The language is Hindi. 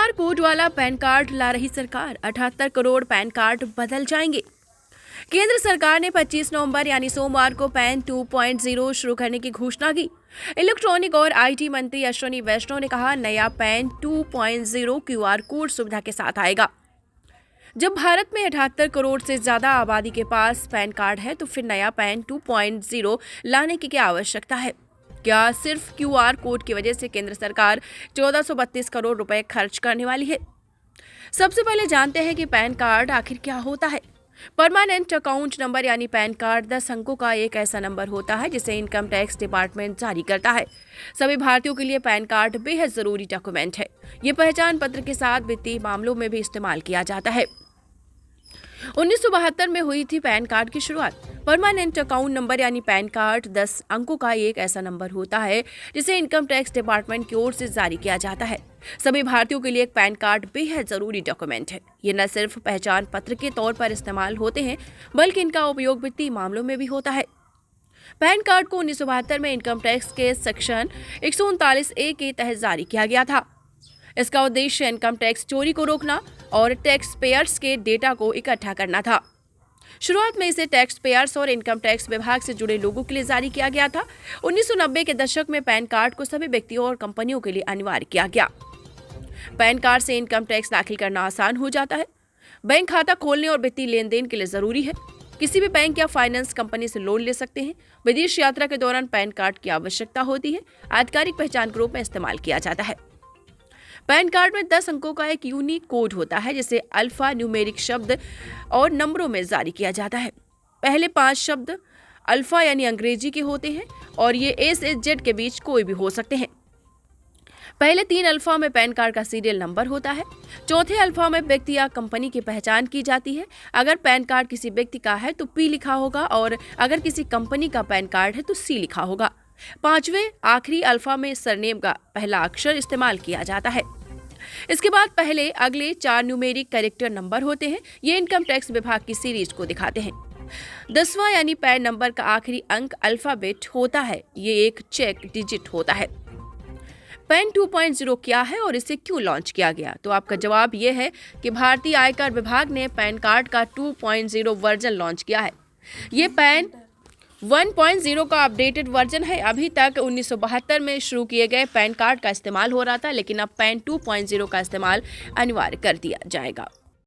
क्यूआर कोड वाला पैन कार्ड ला रही सरकार, 78 करोड़ पैन कार्ड बदल जाएंगे। केंद्र सरकार ने 25 नवंबर यानी सोमवार को पैन 2.0 शुरू करने की घोषणा की। इलेक्ट्रॉनिक और आईटी मंत्री अश्विनी वैष्णव ने कहा, नया पैन 2.0 क्यूआर कोड सुविधा के साथ आएगा। जब भारत में 78 करोड़ से ज्यादा आबादी के पास पैन कार्ड है, तो फिर नया पैन 2.0 लाने की क्या आवश्यकता है? क्या सिर्फ क्यूआर कोड की वजह से केंद्र सरकार 1432 करोड़ रुपए खर्च करने वाली है? सबसे पहले जानते हैं कि पैन कार्ड आखिर क्या होता है। परमानेंट अकाउंट नंबर यानी पैन कार्ड 10 अंकों का एक ऐसा नंबर होता है जिसे इनकम टैक्स डिपार्टमेंट जारी करता है। सभी भारतीयों के लिए पैन कार्ड बेहद जरूरी डॉक्यूमेंट है। ये पहचान पत्र के साथ वित्तीय मामलों में भी इस्तेमाल किया जाता है। 1972 में हुई थी पैन कार्ड की शुरुआत। परमानेंट अकाउंट नंबर यानी पैन कार्ड 10 अंकों का एक ऐसा नंबर होता है जिसे इनकम टैक्स डिपार्टमेंट की ओर से जारी किया जाता है। सभी भारतीयों के लिए एक पैन कार्ड बेहद जरूरी डॉक्यूमेंट है। ये न सिर्फ पहचान पत्र के तौर पर इस्तेमाल होते हैं, बल्कि इनका उपयोग वित्तीय मामलों में भी होता है। पैन कार्ड को 1972 में इनकम टैक्स के सेक्शन 139A के तहत जारी किया गया था। इसका उद्देश्य इनकम टैक्स चोरी को रोकना और टैक्स पेयर्स के डेटा को इकट्ठा करना था। शुरुआत में इसे टैक्स पेयर्स और इनकम टैक्स विभाग से जुड़े लोगों के लिए जारी किया गया था। 1990 के दशक में पैन कार्ड को सभी व्यक्तियों और कंपनियों के लिए अनिवार्य किया गया। पैन कार्ड से इनकम टैक्स दाखिल करना आसान हो जाता है। बैंक खाता खोलने और वित्तीय लेन देन के लिए जरूरी है। किसी भी बैंक या फाइनेंस कंपनी से लोन ले सकते हैं। विदेश यात्रा के दौरान पैन कार्ड की आवश्यकता होती है। आधिकारिक पहचान के रूप में इस्तेमाल किया जाता है। पैन कार्ड में 10 अंकों का एक यूनिक कोड होता है जिसे अल्फा न्यूमेरिक शब्द और नंबरों में जारी किया जाता है। पहले 5 शब्द अल्फा यानी अंग्रेजी के होते हैं और ये ए से जेड के बीच कोई भी हो सकते हैं। पहले 3 अल्फा में पैन कार्ड का सीरियल नंबर होता है। चौथे अल्फा में व्यक्ति या कंपनी की पहचान की जाती है। अगर पैन कार्ड किसी व्यक्ति का है तो पी लिखा होगा और अगर किसी कंपनी का पैन कार्ड है तो सी लिखा होगा। 5वें आखिरी अल्फा में सरनेम का पहला अक्षर इस्तेमाल किया जाता है। इसके बाद पहले अगले 4 न्यूमेरिक कैरेक्टर नंबर होते हैं। ये इनकम टैक्स विभाग की सीरीज को दिखाते हैं। 10वां यानी पैन नंबर का आखिरी अंक अल्फाबेट होता है। ये एक चेक डिजिट होता है। पैन 2.0 क्या है और इसे क्यों लॉन्च किया गया? तो आपका जवाब ये है कि भारतीय आयकर विभाग ने पैन कार्ड का 2.0 वर्जन लॉन्च किया है। ये पैन 1.0 का अपडेटेड वर्जन है। अभी तक 1972 में शुरू किए गए पैन कार्ड का इस्तेमाल हो रहा था, लेकिन अब पैन 2.0 का इस्तेमाल अनिवार्य कर दिया जाएगा।